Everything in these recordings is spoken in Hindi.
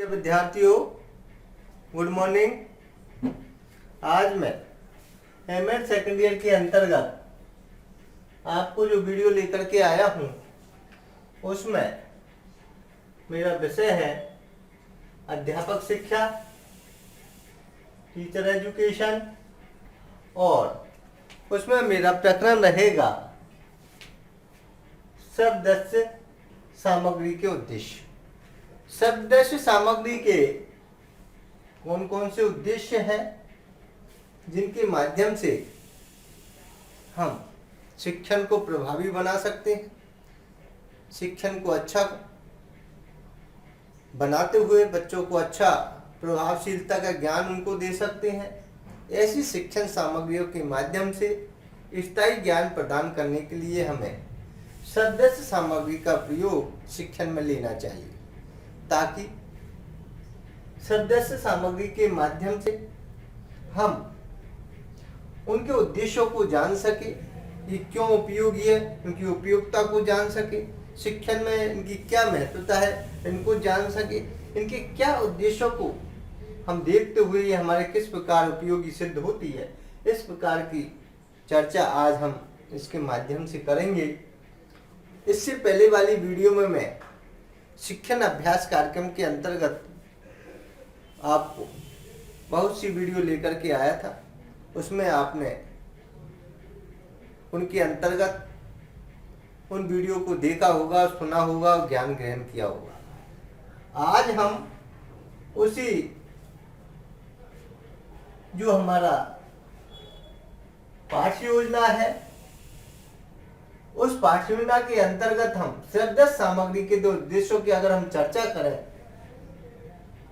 प्रिय विद्यार्थियों, गुड मॉर्निंग। आज मैं एमएड सेकेंड ईयर के अंतर्गत आपको जो वीडियो लेकर के आया हूं उसमें मेरा विषय है अध्यापक शिक्षा, टीचर एजुकेशन, और उसमें मेरा प्रकरण रहेगा शब्दस्य सामग्री के उद्देश्य। शब्दस्य सामग्री के कौन कौन से उद्देश्य हैं जिनके माध्यम से हम शिक्षण को प्रभावी बना सकते हैं, शिक्षण को अच्छा बनाते हुए बच्चों को अच्छा प्रभावशीलता का ज्ञान उनको दे सकते हैं। ऐसी शिक्षण सामग्रियों के माध्यम से स्थायी ज्ञान प्रदान करने के लिए हमें शब्दस्य सामग्री का प्रयोग शिक्षण में लेना चाहिए, ताकि शब्दस्य सामग्री के माध्यम से हम उनके उद्देश्यों को जान सके, ये क्यों उपयोगी है, उनकी उपयोगिता को जान सके, शिक्षण में इनकी क्या महत्वता है इनको जान सके, इनके क्या उद्देश्यों को हम देखते हुए ये हमारे किस प्रकार उपयोगी सिद्ध होती है। इस प्रकार की चर्चा आज हम इसके माध्यम से करेंगे। इससे पहले वाली वीडियो में मैं शिक्षण अभ्यास कार्यक्रम के अंतर्गत आपको बहुत सी वीडियो लेकर के आया था। उसमें आपने उनके अंतर्गत उन वीडियो को देखा होगा, सुना होगा और ज्ञान ग्रहण किया होगा। आज हम उसी जो हमारा पाठ्य योजना है उस पाठ्य योजना के अंतर्गत हम शब्दस्य सामग्री के दो उद्देश्यों की अगर हम चर्चा करें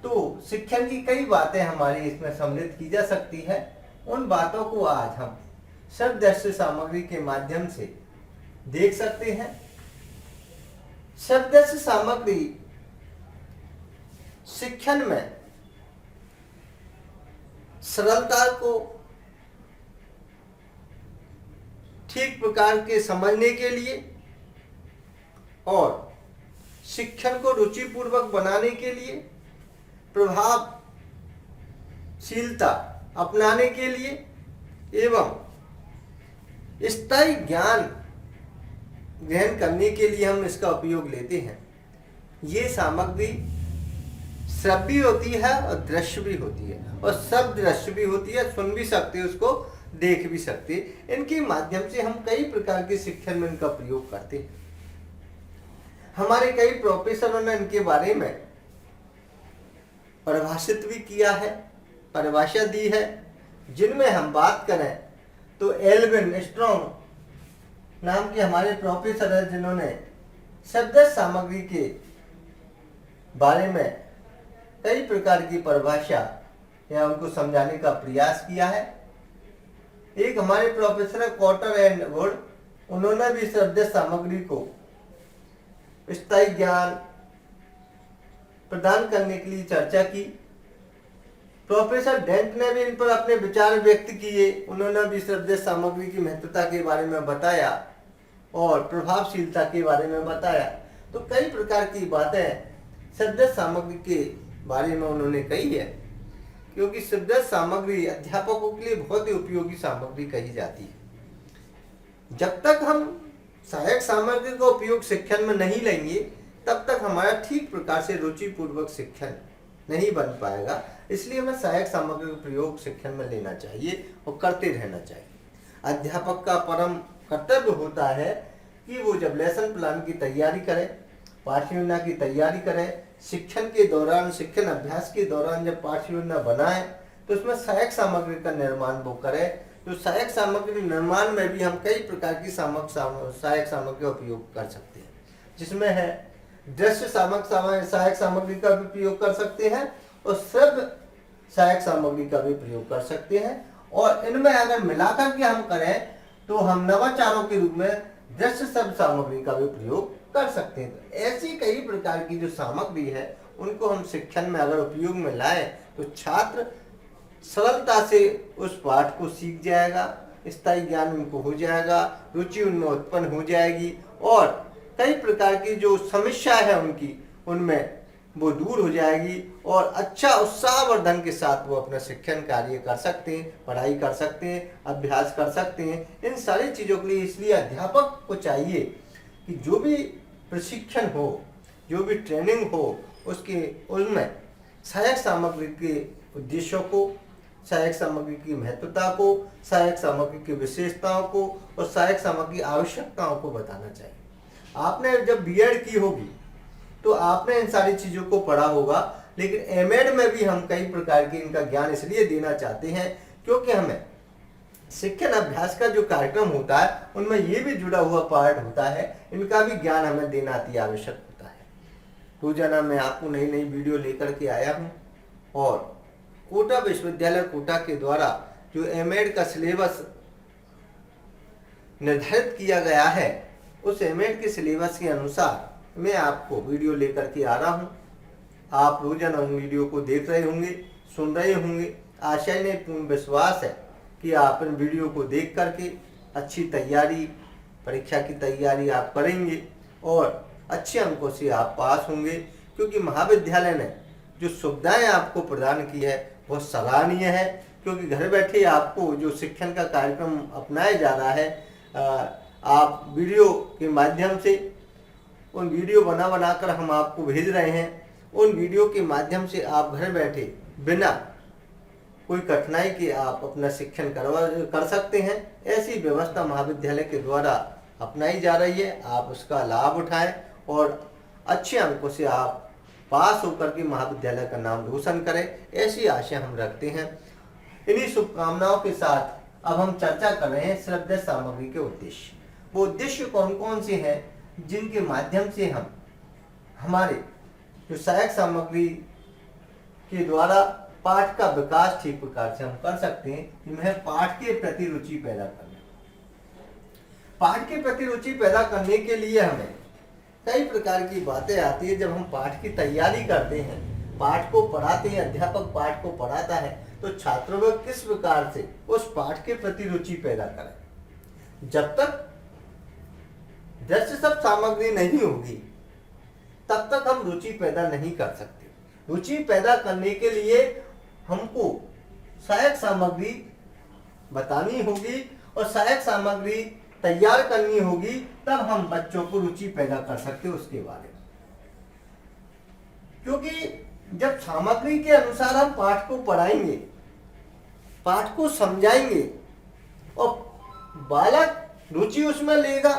तो शिक्षण की कई बातें हमारी इसमें सम्मिलित की जा सकती है। उन बातों को आज हम शब्दस्य सामग्री के माध्यम से देख सकते हैं। शब्दस्य सामग्री शिक्षण में सरलता को ठीक प्रकार के समझने के लिए और शिक्षण को रुचिपूर्वक बनाने के लिए, प्रभावशीलता अपनाने के लिए एवं स्थायी ज्ञान ग्रहण करने के लिए हम इसका उपयोग लेते हैं। ये सामग्री श्रव्य होती है और दृश्य भी होती है, और सब दृश्य भी होती है, सुन भी सकते हैं, उसको देख भी सकते हैं। इनके माध्यम से हम कई प्रकार के शिक्षण में इनका प्रयोग करते हैं। हमारे कई प्रोफेसरों ने इनके बारे में परिभाषित भी किया है, परिभाषा दी है। जिनमें हम बात करें तो एल्विन स्ट्रॉन्ग नाम के हमारे प्रोफेसर हैं, जिन्होंने शब्दस्य सामग्री के बारे में कई प्रकार की परिभाषा या उनको समझाने का प्रयास किया है। एक हमारे प्रोफेसर कॉटर एंड वुड, उन्होंने भी शब्दस्य सामग्री को स्थायी ज्ञान प्रदान करने के लिए चर्चा की। प्रोफेसर डेंट ने भी इन पर अपने विचार व्यक्त किए। उन्होंने भी शब्दस्य सामग्री की महत्वता के बारे में बताया और प्रभावशीलता के बारे में बताया। तो कई प्रकार की बातें शब्दस्य सामग्री के बारे में उन्होंने कही है, क्योंकि शब्दस्य सामग्री अध्यापकों के लिए बहुत ही उपयोगी सामग्री कही जाती है। जब तक हम सहायक सामग्री का उपयोग शिक्षण में नहीं लेंगे तब तक हमारा ठीक प्रकार से रुचिपूर्वक शिक्षण नहीं बन पाएगा। इसलिए हमें सहायक सामग्री का प्रयोग शिक्षण में लेना चाहिए और करते रहना चाहिए। अध्यापक का परम कर्तव्य होता है कि वो जब लेसन प्लान की तैयारी करे, पाठ्य योजना की तैयारी करे, शिक्षण के दौरान, शिक्षण अभ्यास के दौरान जब पाठ्य योजना बनाए तो उसमें सहायक सामग्री का निर्माण वो करे। तो सहायक सामग्री निर्माण में भी हम कई प्रकार की सहायक सामग्री का उपयोग कर सकते हैं, जिसमें है दृश्य सहायक सामग्री का भी प्रयोग कर सकते हैं और श्रव्य सहायक सामग्री का भी प्रयोग कर सकते हैं। और इनमें अगर मिलाकर के हम करें तो हम नवाचारों के रूप में दृश्य शब्द सामग्री का भी प्रयोग कर सकते हैं। तो ऐसी कई प्रकार की जो सामग्री है उनको हम शिक्षण में अगर उपयोग में लाए तो छात्र सरलता से उस पाठ को सीख जाएगा, स्थायी ज्ञान उनको हो जाएगा, रुचि उनमें उत्पन्न हो जाएगी और कई प्रकार की जो समस्या है उनकी, उनमें वो दूर हो जाएगी और अच्छा उत्साहवर्धन के साथ वो अपना शिक्षण कार्य कर सकते हैं, पढ़ाई कर सकते हैं, अभ्यास कर सकते हैं। इन सारी चीज़ों के लिए इसलिए अध्यापक को चाहिए कि जो भी प्रशिक्षण हो, जो भी ट्रेनिंग हो, उसमें सहायक सामग्री के उद्देश्यों को, सहायक सामग्री की महत्वता को, सहायक सामग्री की विशेषताओं को और सहायक सामग्री की आवश्यकताओं को बताना चाहिए। आपने जब बीएड की होगी तो आपने इन सारी चीज़ों को पढ़ा होगा, लेकिन एमएड में भी हम कई प्रकार के इनका ज्ञान इसलिए देना चाहते हैं क्योंकि हमें शिक्षण अभ्यास का जो कार्यक्रम होता है उनमें ये भी जुड़ा हुआ पार्ट होता है, इनका भी ज्ञान हमें देना अति आवश्यक होता है। रोजाना मैं आपको नई नई वीडियो लेकर के आया हूँ और कोटा विश्वविद्यालय कोटा के द्वारा जो एमएड का सिलेबस निर्धारित किया गया है, उस एमएड के सिलेबस के अनुसार मैं आपको वीडियो लेकर के आ रहा हूँ। आप रोजाना उन वीडियो को देख रहे होंगे, सुन रहे होंगे। आशा नहीं, पूर्ण विश्वास है कि आप इन वीडियो को देख करके अच्छी तैयारी, परीक्षा की तैयारी आप करेंगे और अच्छे अंकों से आप पास होंगे, क्योंकि महाविद्यालय ने जो सुविधाएं आपको प्रदान की है बहुत सराहनीय है। क्योंकि घर बैठे आपको जो शिक्षण का कार्यक्रम अपनाया जा रहा है, आप वीडियो के माध्यम से उन वीडियो बना कर हम आपको भेज रहे हैं। उन वीडियो के माध्यम से आप घर बैठे बिना कोई कठिनाई के आप अपना शिक्षण कर सकते हैं। ऐसी व्यवस्था महाविद्यालय के द्वारा अपनाई जा रही है। आप उसका लाभ उठाएं और अच्छे अंकों से आप पास होकर के महाविद्यालय का नाम रोशन करें, ऐसी आशा हम रखते हैं। इन्हीं शुभकामनाओं के साथ अब हम चर्चा कर रहे हैं श्रव्य सामग्री के उद्देश्य। वो उद्देश्य कौन कौन से हैं जिनके माध्यम से हम हमारे जो सहायक सामग्री के द्वारा पाठ का विकास ठीक प्रकार से हम कर सकते हैं। जिनमें पाठ के प्रति रुचि पैदा करना। पाठ के प्रति रुचि पैदा करने के लिए हमें कई प्रकार की बातें आती है। जब हम पाठ की तैयारी करते हैं, पाठ को पढ़ाते हैं, अध्यापक पाठ को पढ़ाता है, तो छात्रों में किस प्रकार से उस पाठ के प्रति रुचि पैदा करें। जब तक दृश्य सब सामग्री नहीं होगी तब तक हम रुचि पैदा नहीं कर सकते। रुचि पैदा करने के लिए हमको सहायक सामग्री बतानी होगी और सहायक सामग्री तैयार करनी होगी, तब हम बच्चों को रुचि पैदा कर सकते हैं उसके बारे में। क्योंकि जब सामग्री के अनुसार हम पाठ को पढ़ाएंगे, पाठ को समझाएंगे और बालक रुचि उसमें लेगा,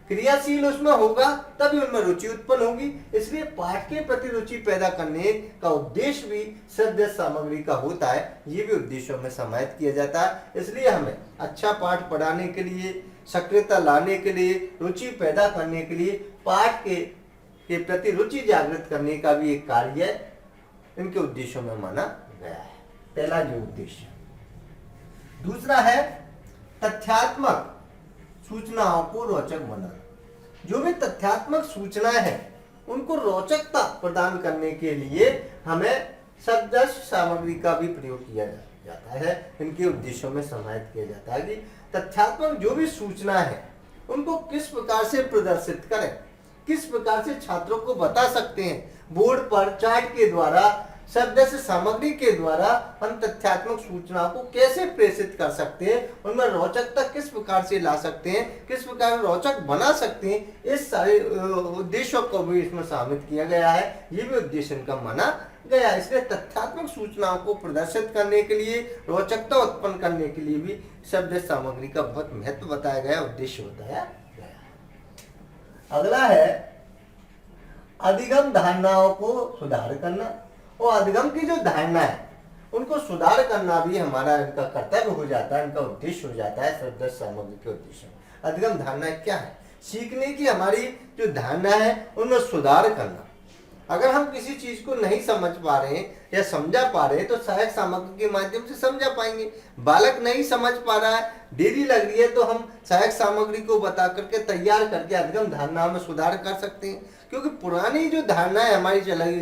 क्रियाशील उसमें होगा, तभी उनमें रुचि उत्पन्न होगी। इसलिए पाठ के प्रति रुचि पैदा करने का उद्देश्य भी श्रव्य सामग्री का होता है। ये भी उद्देश्यों में समाहित किया जाता है। इसलिए हमें अच्छा पाठ पढ़ाने के लिए, सक्रियता लाने के लिए, रुचि पैदा करने के लिए पाठ के प्रति रुचि जागृत करने का भी एक कार्य इनके उद्देश्यों में माना गया है। पहला जो उद्देश्य। दूसरा है तथ्यात्मक सूचनाओं को रोचक बनाना। जो भी तथ्यात्मक सूचनाएं हैं उनको रोचकता प्रदान करने के लिए हमें शब्द सामग्री का भी प्रयोग किया जाता है। इनके उद्देश्यों में समाहित किया जाता है कि तथ्यात्मक जो भी सूचना है उनको किस प्रकार से प्रदर्शित करें, किस प्रकार से छात्रों को बता सकते हैं। बोर्ड पर चार्ट के द्वारा, शब्द सामग्री के द्वारा हम तथ्यात्मक सूचनाओं को कैसे प्रेषित कर सकते हैं, उनमें रोचकता किस प्रकार से ला सकते हैं, किस प्रकार रोचक बना सकते हैं, इस सारे उद्देश्यों को भी इसमें शामिल किया गया है। ये भी उद्देश्य इनका माना गया है। इसलिए तथ्यात्मक सूचनाओं को प्रदर्शित करने के लिए, रोचकता उत्पन्न करने के लिए भी शब्द सामग्री का बहुत महत्व बताया गया, उद्देश्य बताया गया। अगला है अधिगम धारणाओं को सुधार करना। और अधिगम की जो धारणा है उनको सुधार करना भी हमारा इनका कर्तव्य हो जाता है, इनका उद्देश्य हो जाता है शब्द सामग्री के उद्देश्य। अधिगम धारणा क्या है? सीखने की हमारी जो धारणा है उनमें सुधार करना। अगर हम किसी चीज को नहीं समझ पा रहे हैं या समझा पा रहे हैं तो सहायक सामग्री के माध्यम से समझा पाएंगे। बालक नहीं समझ पा रहा है, देरी लग रही है, तो हम सहायक सामग्री को बता करके, तैयार करके अधिगम धारणा में सुधार कर सकते हैं। क्योंकि पुरानी जो धारणाएं हमारी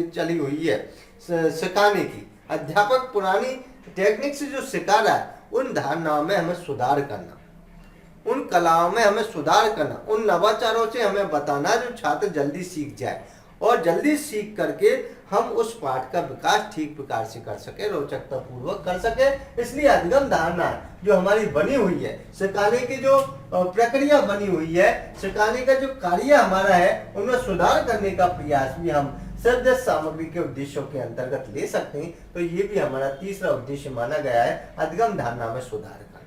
चली हुई है सिखाने की, अध्यापक पुरानी टेक्निक से जो सिखा रहा है, उन धारणाओं में हमें सुधार करना, उन कलाओं में हमें सुधार करना, उन नवाचारों से हमें बताना जो छात्र जल्दी सीख जाए। और जल्दी सीख करके हम उस पाठ का विकास ठीक प्रकार से कर सके, रोचकता पूर्वक कर सके। इसलिए अधिगम धारणा जो हमारी बनी हुई है, सिखाने की जो प्रक्रिया बनी हुई है, सिखाने का जो कार्य हमारा है, उनमें सुधार करने का प्रयास भी हम सर्वदर्श सामग्री के उद्देश्यों के अंतर्गत ले सकते हैं। तो ये भी हमारा तीसरा उद्देश्य माना गया है, अधिगम धारणा में सुधार करना।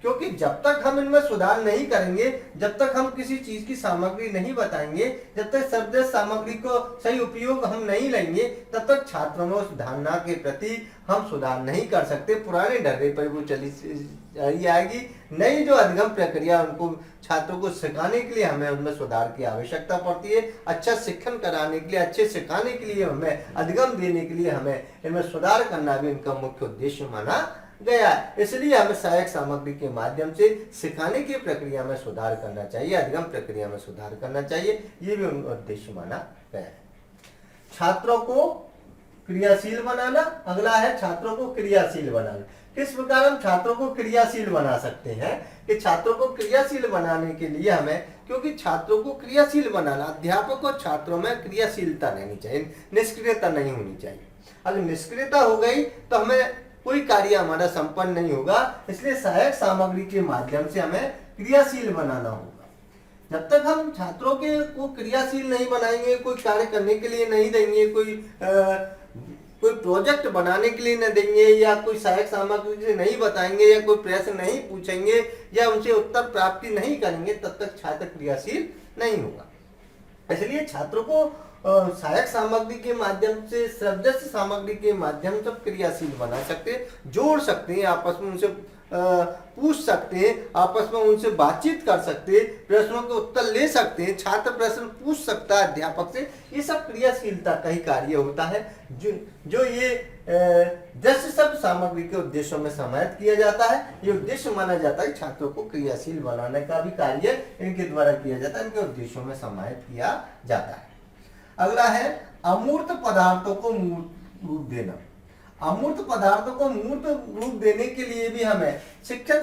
क्योंकि जब तक हम इनमें सुधार नहीं करेंगे, जब तक हम किसी चीज की सामग्री नहीं बताएंगे, जब तक सर्वदर्श सामग्री को सही उपयोग हम नहीं लेंगे, तब तक छात्रों में उस धारणा के प्रति हम सुधार नहीं कर सकते। पुराने ढर्रे पर वो चली आएगी। नई जो अधिगम प्रक्रिया उनको छात्रों को सिखाने के लिए हमें उनमें सुधार की आवश्यकता पड़ती है। अच्छा शिक्षण कराने के लिए, अच्छे सिखाने के लिए, हमें अधिगम देने के लिए हमें इनमें सुधार करना भी इनका मुख्य उद्देश्य माना गया। इसलिए हमें सहायक सामग्री के माध्यम से सिखाने की प्रक्रिया में सुधार करना चाहिए, अधिगम प्रक्रिया में सुधार करना चाहिए। ये भी उनका उद्देश्य माना गया है। छात्रों को क्रियाशील बनाना। अगला है छात्रों को क्रियाशील बनाना। किस प्रकार हम छात्रों को क्रियाशील बना सकते हैं? कि छात्रों को क्रियाशील बनाने के लिए हमें, क्योंकि छात्रों को क्रियाशील बनाना, अध्यापक और छात्रों में क्रियाशीलता रहनी चाहिए, निष्क्रियता नहीं होनी चाहिए। अगर निष्क्रियता हो गई तो हमें कोई कार्य हमारा संपन्न नहीं होगा। इसलिए सहायक सामग्री के माध्यम से हमें क्रियाशील बनाना होगा। जब तक हम छात्रों के को क्रियाशील नहीं बनाएंगे, कोई कार्य करने के लिए नहीं देंगे, कोई प्रोजेक्ट बनाने के लिए न देंगे, या कोई सहायक सामग्री से नहीं बताएंगे, या कोई प्रश्न नहीं पूछेंगे, या उनसे उत्तर प्राप्ति नहीं करेंगे, तब तक छात्र क्रियाशील नहीं होगा। इसलिए छात्रों को सहायक सामग्री के माध्यम से, सर्वदर्श सामग्री के माध्यम से क्रियाशील बना सकते हैं, जोड़ सकते हैं, आपस में उनसे पूछ सकते हैं, आपस में उनसे बातचीत कर सकते हैं, प्रश्नों के उत्तर ले सकते हैं, छात्र प्रश्न पूछ सकता है अध्यापक से। ये सब क्रियाशीलता का ही कार्य होता है, जो ये दृश्य शब्द सामग्री के उद्देश्यों में समाहित किया जाता है। ये उद्देश्य माना जाता है छात्रों को क्रियाशील बनाने का भी कार्य इनके द्वारा किया जाता है, इनके उद्देश्यों में समाहित किया जाता है। अगला है अमूर्त पदार्थों को मूर्त रूप देना। अमूर्त पदार्थों को मूर्त रूप देने के लिए भी हमें शिक्षण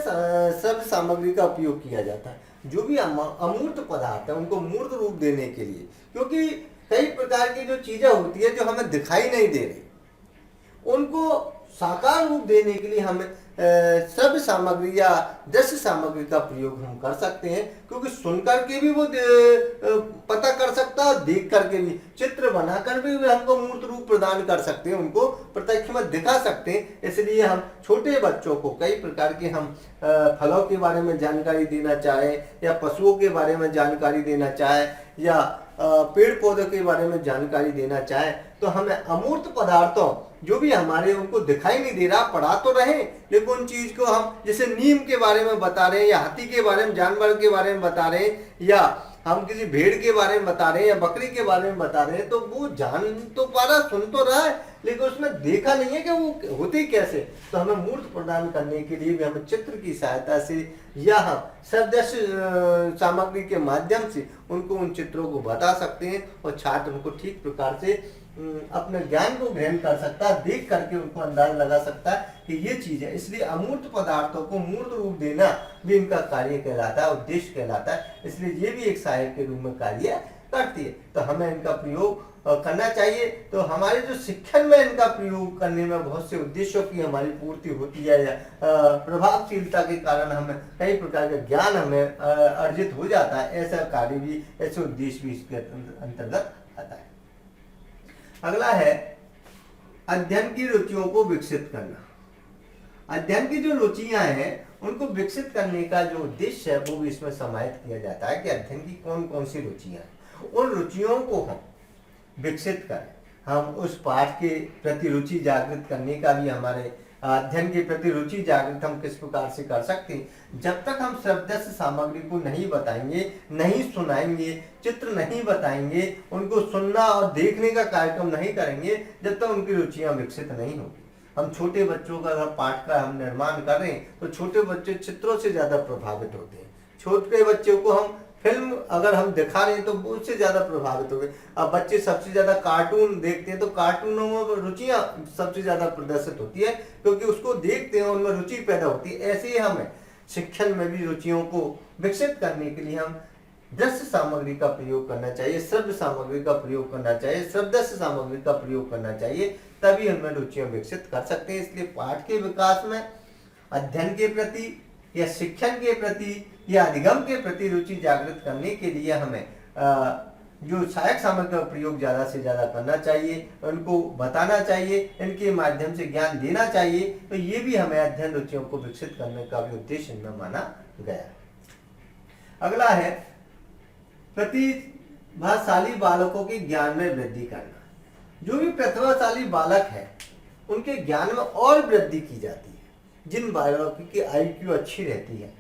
शब्द सामग्री का उपयोग किया जाता है। जो भी अमूर्त पदार्थ है उनको मूर्त रूप देने के लिए, क्योंकि कई प्रकार की जो चीजें होती है जो हमें दिखाई नहीं दे रही, उनको साकार रूप देने के लिए हमें शब्द सामग्री या दृश्य सामग्री का प्रयोग हम कर सकते हैं। क्योंकि सुनकर के भी वो पता कर सकता है, देख करके भी, चित्र बनाकर भी हमको मूर्त रूप प्रदान कर सकते हैं, उनको प्रत्यक्ष में दिखा सकते हैं। इसलिए हम छोटे बच्चों को कई प्रकार के हम फलों के बारे में जानकारी देना चाहे, या पशुओं के बारे में जानकारी देना चाहे, या पेड़ पौधों के बारे में जानकारी देना चाहे, तो हमें अमूर्त पदार्थों जो भी हमारे उनको दिखाई नहीं दे रहा, पढ़ा तो रहे, लेकिन उन चीज को हम जैसे नीम के बारे में बता रहे हैं, या हाथी के बारे में, जानवर के बारे में बता रहे हैं, या हम किसी भेड़ के बारे में बता रहे हैं, या बकरी के बारे में बता रहे हैं, तो वो जान तो पा रहा, सुन तो रहा है, लेकिन उसने देखा नहीं है कि वो होती कैसे। तो हमें मूर्त प्रदान करने के लिए भी हमें चित्र की सहायता से, या हम सर्वदर्श सामग्री के माध्यम से उनको उन चित्रों को बता सकते हैं, और छात्र उनको ठीक प्रकार से अपने ज्ञान को ग्रहण कर सकता है, देख करके उनको अंदाज लगा सकता है कि ये चीज है। इसलिए अमूर्त पदार्थों को मूर्त रूप देना भी इनका कार्य कहलाता है, उद्देश्य कहलाता है। इसलिए ये भी एक सहायक के रूप में कार्य करती है। तो हमें इनका प्रयोग करना चाहिए। तो हमारे जो शिक्षण में इनका प्रयोग करने में बहुत से उद्देश्यों की हमारी पूर्ति होती है, या प्रभावशीलता के कारण हमें कई प्रकार का ज्ञान हमें अर्जित हो जाता है। ऐसा कार्य भी, ऐसे उद्देश्य भी इसके अंतर्गत आता है। अगला है अध्ययन की रुचियों को विकसित करना। अध्ययन की जो रुचियां हैं उनको विकसित करने का जो उद्देश्य है वो भी इसमें समाहित किया जाता है कि अध्ययन की कौन कौन सी रुचियां हैं, उन रुचियों को हम विकसित करें। हम उस पाठ के प्रति रुचि जागृत करने का भी, हमारे अध्ययन के प्रति रुचि जागृत हम किस प्रकार से कर सकते हैं। जब तक हम सर्वदर्श सामग्री को नहीं बताएंगे, नहीं सुनाएंगे, चित्र नहीं बताएंगे, उनको सुनना और देखने का कार्यक्रम नहीं करेंगे, जब तक उनकी रुचियां विकसित नहीं होगी। हम छोटे बच्चों का अगर पाठ का हम निर्माण कर रहे हैं तो छोटे बच्चे चित्रों से ज्यादा प्रभावित होते हैं। छोटे बच्चों को हम फिल्म अगर हम दिखा रहे हैं तो उससे ज्यादा प्रभावित हो गए। अब बच्चे सबसे ज्यादा कार्टून देखते हैं तो कार्टूनों में रुचियां सबसे ज्यादा प्रदर्शित होती है, क्योंकि उसको देखते हैं, उनमें रुचि पैदा होती है। ऐसे ही हमें शिक्षण में भी रुचियों को विकसित करने के लिए हम दृश्य सामग्री का प्रयोग करना चाहिए, श्रव्य सामग्री का प्रयोग करना चाहिए, श्रव्यदृश्य सामग्री का प्रयोग करना चाहिए, तभी उनमें रुचियां विकसित कर सकते हैं। इसलिए पाठ के विकास में अध्ययन के प्रति या शिक्षण के प्रति या अधिगम के प्रति रुचि जागृत करने के लिए हमें जो सहायक सामग्री का प्रयोग ज्यादा से ज्यादा करना चाहिए, उनको बताना चाहिए, इनके माध्यम से ज्ञान देना चाहिए। तो ये भी हमें अध्ययन रुचियों को विकसित करने का भी उद्देश्य इनमें माना गया है। अगला है प्रतिभाशाली बालकों के ज्ञान में वृद्धि करना। जो भी प्रतिभाशाली बालक है उनके ज्ञान में और वृद्धि की जाती है। जिन बालकों की IQ अच्छी रहती है,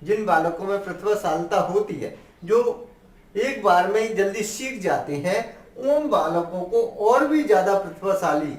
जिन बालकों में प्रतिभाशालीता होती है, जो एक बार में ही जल्दी सीख जाते हैं, उन बालकों को और भी ज्यादा प्रतिभाशाली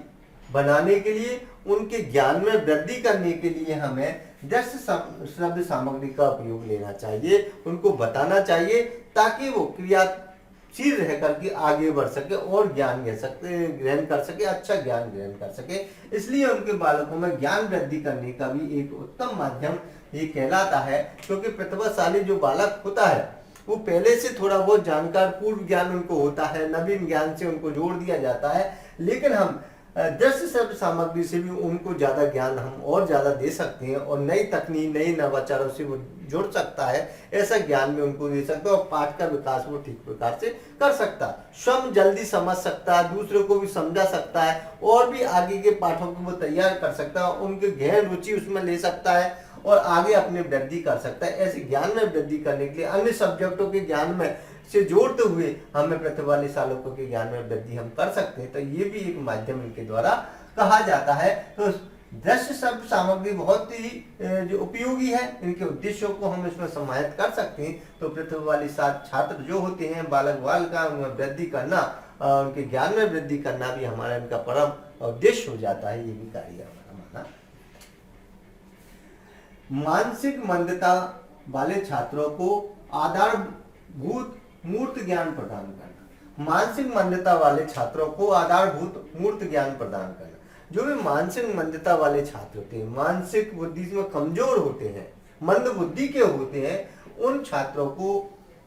बनाने के लिए, उनके ज्ञान में वृद्धि करने के लिए हमें दृश्य श्रव्य सामग्री का उपयोग लेना चाहिए, उनको बताना चाहिए, ताकि वो क्रियाशील रह करके आगे बढ़ सके और ज्ञान ग्रहण कर सके, अच्छा ज्ञान ग्रहण कर सके। इसलिए उनके बालकों में ज्ञान वृद्धि करने का भी एक उत्तम माध्यम ये कहलाता है। क्योंकि प्रतिभाशाली जो बालक होता है वो पहले से थोड़ा बहुत जानकार, पूर्व ज्ञान उनको होता है, नवीन ज्ञान से उनको जोड़ दिया जाता है, लेकिन हम दृश्य श्रव्य सामग्री से भी उनको ज्यादा ज्ञान हम और ज्यादा दे सकते हैं और नई तकनीक, नई नवाचारों से वो जुड़ सकता है, ऐसा ज्ञान भी उनको दे सकता है और पाठ का विकास वो ठीक प्रकार से कर सकता है। स्वयं जल्दी समझ सकता है, दूसरों को भी समझा सकता है और भी आगे के पाठों को वो तैयार कर सकता है, उनकी गहन रुचि उसमें ले सकता है और आगे अपनी वृद्धि कर सकता है। ऐसे ज्ञान में वृद्धि करने के लिए अन्य सब्जेक्टों के ज्ञान में से जोड़ते हुए हमें प्रतिभाशाली बालकों के ज्ञान में वृद्धि हम कर सकते हैं। तो ये भी एक माध्यम इनके द्वारा कहा जाता है। तो दृश्य शब्द सामग्री बहुत ही जो उपयोगी है, इनके उद्देश्यों को हम इसमें समाहित कर सकते हैं। तो प्रतिभाशाली छात्र जो होते हैं, बालक बालिका, उनमें वृद्धि करना, उनके ज्ञान में वृद्धि करना भी हमारा इनका परम उद्देश्य हो जाता है। ये भी कार्य हमारा माना। मानसिक मंदता वाले छात्रों को आधारभूत मूर्त ज्ञान प्रदान करना। मानसिक मंदता वाले छात्रों को आधारभूत मूर्त ज्ञान प्रदान करना। जो भी मानसिक मंदता वाले छात्र होते हैं, मानसिक बुद्धि में कमजोर होते हैं, मंद बुद्धि के होते हैं, उन छात्रों को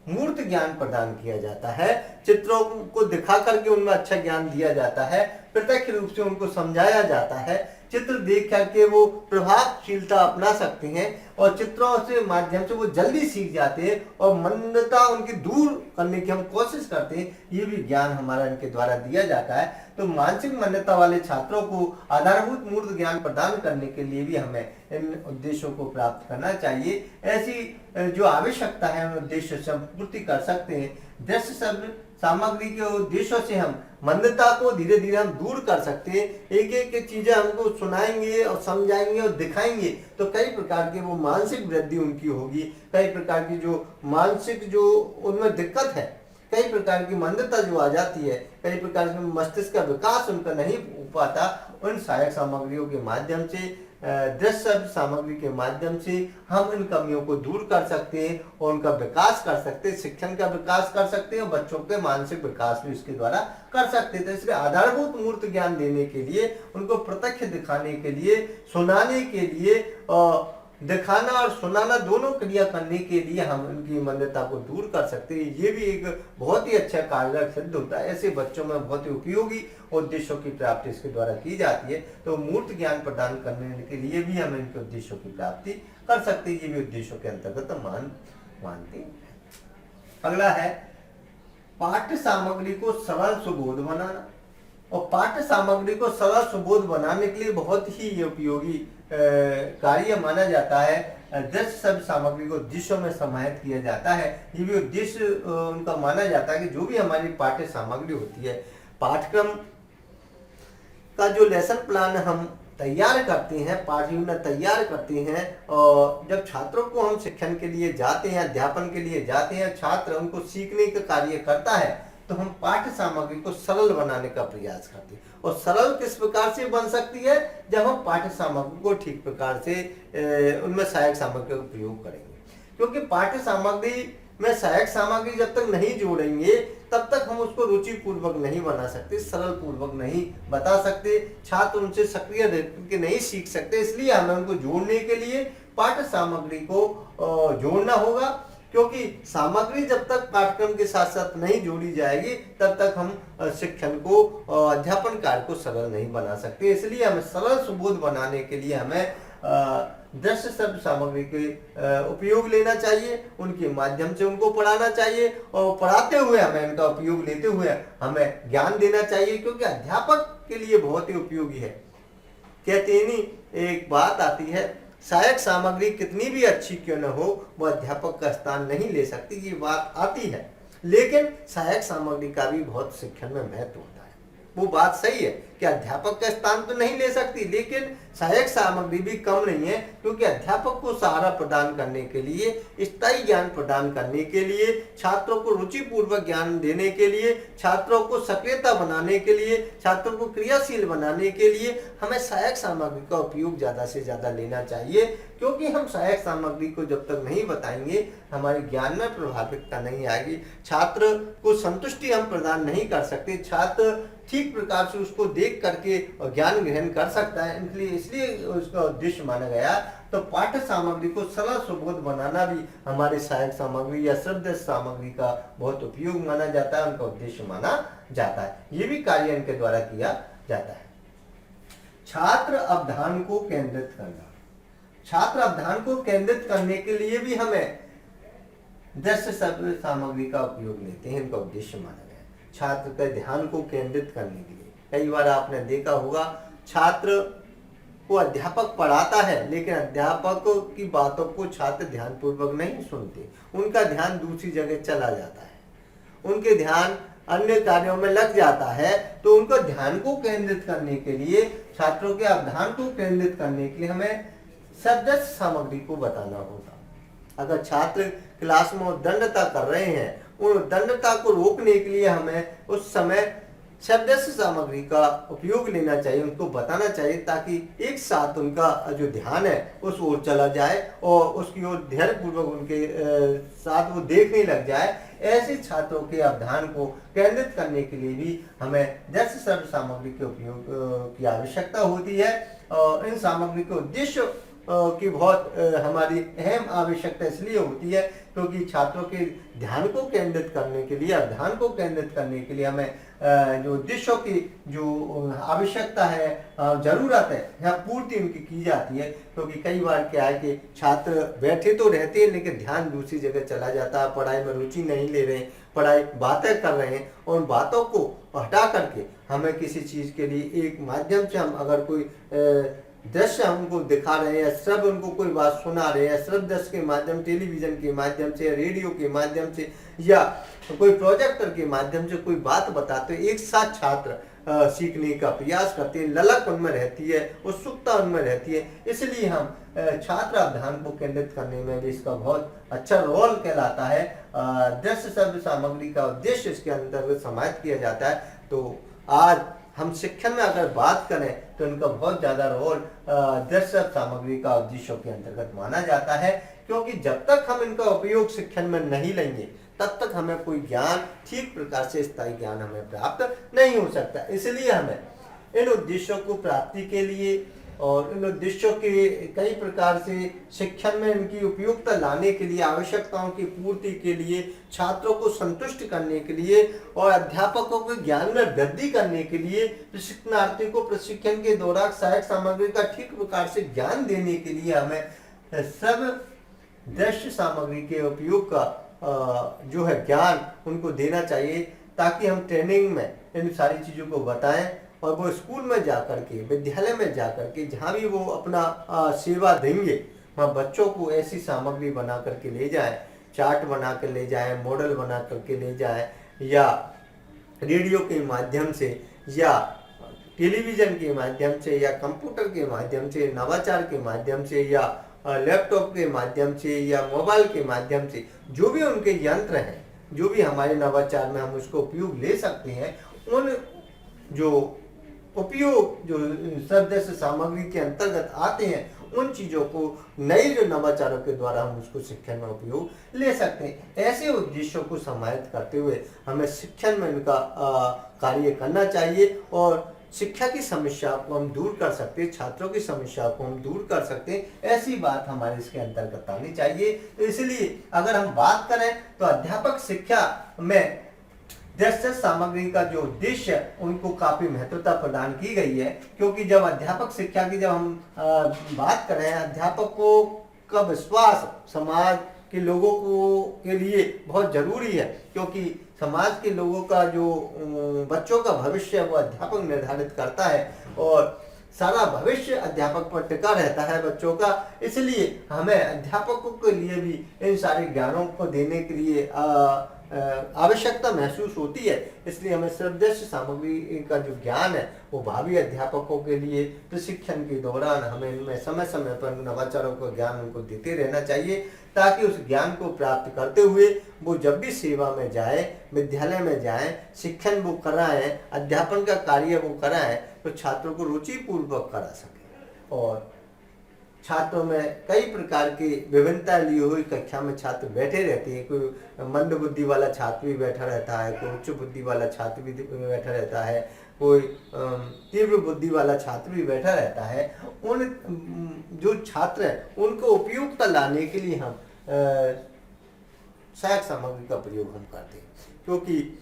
मूर्त ज्ञान प्रदान किया जाता है। चित्रों को दिखा करके उनमें अच्छा ज्ञान दिया जाता है, प्रत्यक्ष रूप से उनको समझाया जाता है। चित्र देख करके वो प्रभावशीलता अपना सकते हैं और चित्रों से माध्यम से वो जल्दी सीख जाते हैं और मंदता उनकी दूर करने की हम कोशिश करते हैं। ये भी ज्ञान हमारा इनके द्वारा दिया जाता है। तो मानसिक मंदता वाले छात्रों को आधारभूत मूर्त ज्ञान प्रदान करने के लिए भी हमें इन उद्देश्यों को प्राप्त करना चाहिए। ऐसी जो आवश्यकता है उन उद्देश्यों से हम पूर्ति कर सकते हैं। दृश्य शब्द सामग्री के उद्देश्यों से हम मंदता को धीरे धीरे हम दूर कर सकते हैं। एक एक चीजें हमको सुनाएंगे और समझाएंगे और दिखाएंगे तो कई प्रकार की वो मानसिक वृद्धि उनकी होगी। कई प्रकार की जो मानसिक जो उनमें दिक्कत है, कई प्रकार की मंदता जो आ जाती है, कई प्रकार के मस्तिष्क का विकास उनका नहीं हो पाता, उन सहायक सामग्रियों के माध्यम से, दृश्य सामग्री के माध्यम से हम इन कमियों को दूर कर सकते हैं और उनका विकास कर सकते हैं, शिक्षण का विकास कर सकते हैं और बच्चों के मानसिक विकास भी इसके द्वारा कर सकते हैं। तो इसलिए आधारभूत मूर्त ज्ञान देने के लिए, उनको प्रत्यक्ष दिखाने के लिए, सुनाने के लिए, दिखाना और सुनाना दोनों क्रिया करने के लिए हम उनकी मंदता को दूर कर सकते हैं। ये भी एक बहुत ही अच्छा कारगर सिद्ध होता है। ऐसे बच्चों में बहुत ही उपयोगी उद्देश्यों की प्राप्ति इसके द्वारा की जाती है। तो मूर्त ज्ञान प्रदान करने के लिए भी हम इनके उद्देश्यों की प्राप्ति कर सकते हैं। ये भी उद्देश्यों के अंतर्गत मानते हैं। अगला है पाठ्य सामग्री को सरल सुबोध बनाना। और पाठ्य सामग्री को सरल सुबोध बनाने के लिए बहुत ही उपयोगी कार्य माना जाता है। दृश्य शब्द सामग्री को उद्देश्यों में समाहित किया जाता है। ये भी उद्देश्य उनका माना जाता है कि जो भी हमारी पाठ्य सामग्री होती है, पाठ्यक्रम का जो लेसन प्लान हम तैयार करते हैं, पाठ्य योजना तैयार करते हैं, और जब छात्रों को हम शिक्षण के लिए जाते हैं, अध्यापन के लिए जाते हैं, छात्र उनको सीखने का कार्य करता है, तो हम पाठ्य सामग्री को सरल बनाने का प्रयास करते हैं। और सरल किस प्रकार से बन सकती है? जब हम पाठ्य सामग्री को ठीक प्रकार से उनमें सहायक सामग्री का प्रयोग करेंगे। क्योंकि पाठ्य सामग्री में सहायक सामग्री जब तक नहीं जोड़ेंगे तब तक हम उसको रुचि पूर्वक नहीं बना सकते, सरल पूर्वक नहीं बता सकते, छात्र उनसे सक्रिय रहकर नहीं सीख सकते। इसलिए हमें उनको जोड़ने के लिए पाठ्य सामग्री को जोड़ना होगा। क्योंकि सामग्री जब तक पाठ्यक्रम के साथ साथ नहीं जोड़ी जाएगी तब तक हम शिक्षण को अध्यापन कार्य को सरल नहीं बना सकते। इसलिए हमें सरल सुबोध बनाने के लिए हमें दृश्य शब्द सामग्री के उपयोग लेना चाहिए, उनके माध्यम से उनको पढ़ाना चाहिए और पढ़ाते हुए हमें इनका उपयोग लेते हुए हमें ज्ञान देना चाहिए, क्योंकि अध्यापक के लिए बहुत ही उपयोगी है। कहते ही नहीं, एक बात आती है, सहायक सामग्री कितनी भी अच्छी क्यों न हो वह अध्यापक का स्थान नहीं ले सकती, ये बात आती है। लेकिन सहायक सामग्री का भी बहुत शिक्षण में महत्व होता है। वो बात सही है कि अध्यापक का स्थान तो नहीं ले सकती, लेकिन सहायक सामग्री भी कम नहीं है, क्योंकि अध्यापक को सहारा प्रदान करने के लिए, स्थायी ज्ञान प्रदान करने के लिए, छात्रों को रुचिपूर्वक ज्ञान देने के लिए, छात्रों को सक्रियता बनाने के लिए, छात्रों को क्रियाशील बनाने के लिए हमें सहायक सामग्री का उपयोग ज़्यादा से ज़्यादा लेना चाहिए। क्योंकि हम सहायक सामग्री को जब तक नहीं बताएंगे हमारे ज्ञान में प्रभाविकता नहीं आएगी, छात्र को संतुष्टि हम प्रदान नहीं कर सकते, छात्र ठीक प्रकार से उसको देख करके ज्ञान ग्रहण कर सकता है। इसलिए उसका उद्देश्य माना गया। तो पाठ्य सामग्री को सरल सुबोध बनाना भी हमारे सहायक सामग्री या शब्द सामग्री का बहुत उपयोग माना जाता है, उनका उद्देश्य माना जाता है। ये भी कार्य इनके द्वारा किया जाता है। छात्र अवधान को केंद्रित करना, छात्र अवधान को केंद्रित करने के लिए भी हमें दृश्य शब्द सामग्री का उपयोग लेते हैं, इनका उद्देश्य माना गया छात्र के ध्यान को केंद्रित करने के लिए। कई बार आपने देखा होगा, छात्र को अध्यापक पढ़ाता है लेकिन अध्यापक की बातों को छात्र ध्यानपूर्वक नहीं सुनते, उनका ध्यान दूसरी जगह चला जाता है, उनके ध्यान अन्य कार्यों में लग जाता है। तो उनको ध्यान को केंद्रित करने के लिए, छात्रों के अवधान को केंद्रित करने के लिए हमें शब्द सामग्री को बताना होगा। अगर छात्र क्लास में उद्दंडता कर रहे हैं, उन उद्दंडता को रोकने के लिए हमें उस समय शब्द सामग्री का उपयोग लेना चाहिए, उनको बताना चाहिए, ताकि एक साथ उनका जो ध्यान है उस ओर चला जाए और उसकी ओर ध्यानपूर्वक उनके साथ वो देखने लग जाए। ऐसे छात्रों के अवधान को केंद्रित करने के लिए भी हमें दृश्य शब्द सामग्री के उपयोग की आवश्यकता होती है। और इन सामग्री के उद्देश्य की बहुत हमारी अहम आवश्यकता इसलिए होती है क्योंकि छात्रों के ध्यान को केंद्रित करने के लिए, ध्यान को केंद्रित करने के लिए हमें जो उद्देश्यों की जो आवश्यकता है, जरूरत है, यहाँ पूर्ति उनकी की जाती है। क्योंकि कई बार क्या है कि छात्र बैठे तो रहते हैं लेकिन ध्यान दूसरी जगह चला जाता है, पढ़ाई में रुचि नहीं ले रहे हैं, पढ़ाई बातें कर रहे हैं, और उन बातों को हटा करके हमें किसी चीज़ के लिए एक माध्यम से हम अगर कोई दृश्य हमको दिखा रहे हैं, सब उनको कोई बात सुना रहे हैं, सब दृश्य के माध्यम, टेलीविजन के माध्यम से, रेडियो के माध्यम से या कोई प्रोजेक्टर के माध्यम से कोई बात बताते, एक साथ छात्र सीखने का प्रयास करते हैं, ललक उनमें रहती है, उत्सुकता उनमें रहती है। इसलिए हम छात्र अवधान को केंद्रित करने में भी इसका बहुत अच्छा रोल कहलाता है। दृश्य शब्द सामग्री का उद्देश्य इसके अंतर्गत समाहित किया जाता है। तो आज हम शिक्षण में अगर बात करें तो इनका बहुत ज्यादा रोल दृश्य सामग्री का उद्देश्यों के अंतर्गत माना जाता है, क्योंकि जब तक हम इनका उपयोग शिक्षण में नहीं लेंगे तब तक हमें कोई ज्ञान ठीक प्रकार से स्थायी ज्ञान हमें प्राप्त नहीं हो सकता। इसलिए हमें इन उद्देश्यों को प्राप्ति के लिए और इन उद्देश्यों के कई प्रकार से शिक्षण में इनकी उपयोगिता लाने के लिए, आवश्यकताओं की पूर्ति के लिए, छात्रों को संतुष्ट करने के लिए और अध्यापकों के ज्ञान में वृद्धि करने के लिए, प्रशिक्षणार्थी को प्रशिक्षण के दौरान सहायक सामग्री का ठीक प्रकार से ज्ञान देने के लिए हमें सब दृश्य सामग्री के उपयोग का जो है ज्ञान उनको देना चाहिए, ताकि हम ट्रेनिंग में इन सारी चीज़ों को बताएं और वो स्कूल में जाकर के, विद्यालय में जाकर के, जहाँ भी वो अपना सेवा देंगे वहाँ बच्चों को ऐसी सामग्री बना करके ले जाएं, चार्ट बना कर ले जाएं, मॉडल बना करके ले जाएं, या रेडियो के माध्यम से या टेलीविज़न के माध्यम से या कंप्यूटर के माध्यम से, नवाचार के माध्यम से या लैपटॉप के माध्यम से या मोबाइल के माध्यम से, जो भी उनके यंत्र हैं, जो भी हमारे नवाचार में हम उसको उपयोग ले सकते हैं, उन जो उपयोग जो शब्द सामग्री के अंतर्गत आते हैं उन चीज़ों को नए जो नवाचारों के द्वारा हम उसको शिक्षण में उपयोग ले सकते हैं। ऐसे उद्देश्यों को समाहित करते हुए हमें शिक्षण में इनका कार्य करना चाहिए और शिक्षा की समस्या को हम दूर कर सकते हैं, छात्रों की समस्या को हम दूर कर सकते हैं, ऐसी बात हमारे इसके अंतर्गत आनी चाहिए। तो इसलिए अगर हम बात करें तो अध्यापक शिक्षा में दृश्य सामग्री का जो उद्देश्य है उनको काफी महत्वता प्रदान की गई है, क्योंकि जब अध्यापक शिक्षा की जब हम बात करें, अध्यापकों का विश्वास समाज के लोगों को के लिए बहुत जरूरी है, क्योंकि समाज के लोगों का जो बच्चों का भविष्य है वो अध्यापक निर्धारित करता है और सारा भविष्य अध्यापक पर टिका रहता है बच्चों का। इसलिए हमें अध्यापकों के लिए भी इन सारे ज्ञानों को देने के लिए आवश्यकता महसूस होती है। इसलिए हमें दृश्य सामग्री का जो ज्ञान है वो भावी अध्यापकों के लिए प्रशिक्षण के दौरान हमें इनमें समय समय पर नवाचारों का ज्ञान उनको देते रहना चाहिए, ताकि उस ज्ञान को प्राप्त करते हुए वो जब भी सेवा में जाए, विद्यालय में जाए, शिक्षण वो कराएं, अध्यापन का कार्य वो कराएं, तो छात्रों को रुचिपूर्वक करा सके। और छात्रों में कई प्रकार की विभिन्नता ली हुई कक्षा में छात्र बैठे रहते हैं। कोई मंद बुद्धि वाला छात्र भी बैठा रहता है, कोई उच्च बुद्धि वाला छात्र भी बैठा रहता है, कोई तीव्र बुद्धि वाला छात्र भी बैठा रहता है। उन जो छात्र हैं उनको उपयुक्तता लाने के लिए हम सहायक सामग्री का प्रयोग हम करते हैं, क्योंकि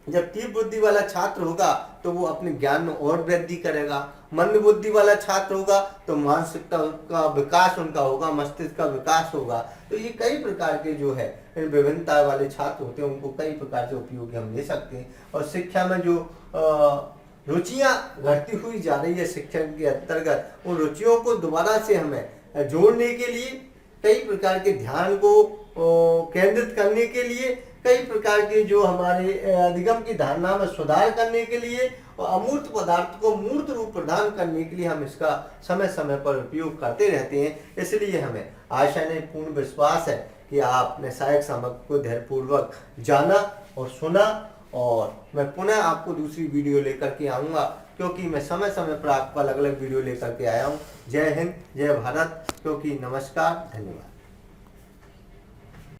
जब तीव्र बुद्धि वाला छात्र होगा तो वो अपने ज्ञान में और वृद्धि करेगा, मंद बुद्धि वाला छात्र होगा तो मानसिकता का विकास उनका होगा, मस्तिष्क का विकास होगा। तो ये कई प्रकार के जो है विभिन्नता वाले छात्र होते हैं, उनको कई प्रकार से उपयोगी हम ले सकते हैं। और शिक्षा में जो रुचियां घटती हुई जा रही है शिक्षण के अंतर्गत, उन रुचियों को दोबारा से हमें जोड़ने के लिए, कई प्रकार के ध्यान को केंद्रित करने के लिए, कई प्रकार के जो हमारे अधिगम की धारणा में सुधार करने के लिए और अमूर्त पदार्थ को मूर्त रूप प्रदान करने के लिए हम इसका समय समय पर उपयोग करते रहते हैं। इसलिए हमें आशा नहीं पूर्ण विश्वास है कि आपने सहायक सामग्री को धैर्यपूर्वक जाना और सुना, और मैं पुनः आपको दूसरी वीडियो लेकर के आऊँगा, क्योंकि मैं समय समय पर आपको अलग अलग वीडियो लेकर के आया हूँ। जय हिंद, जय भारत, क्योंकि नमस्कार, धन्यवाद।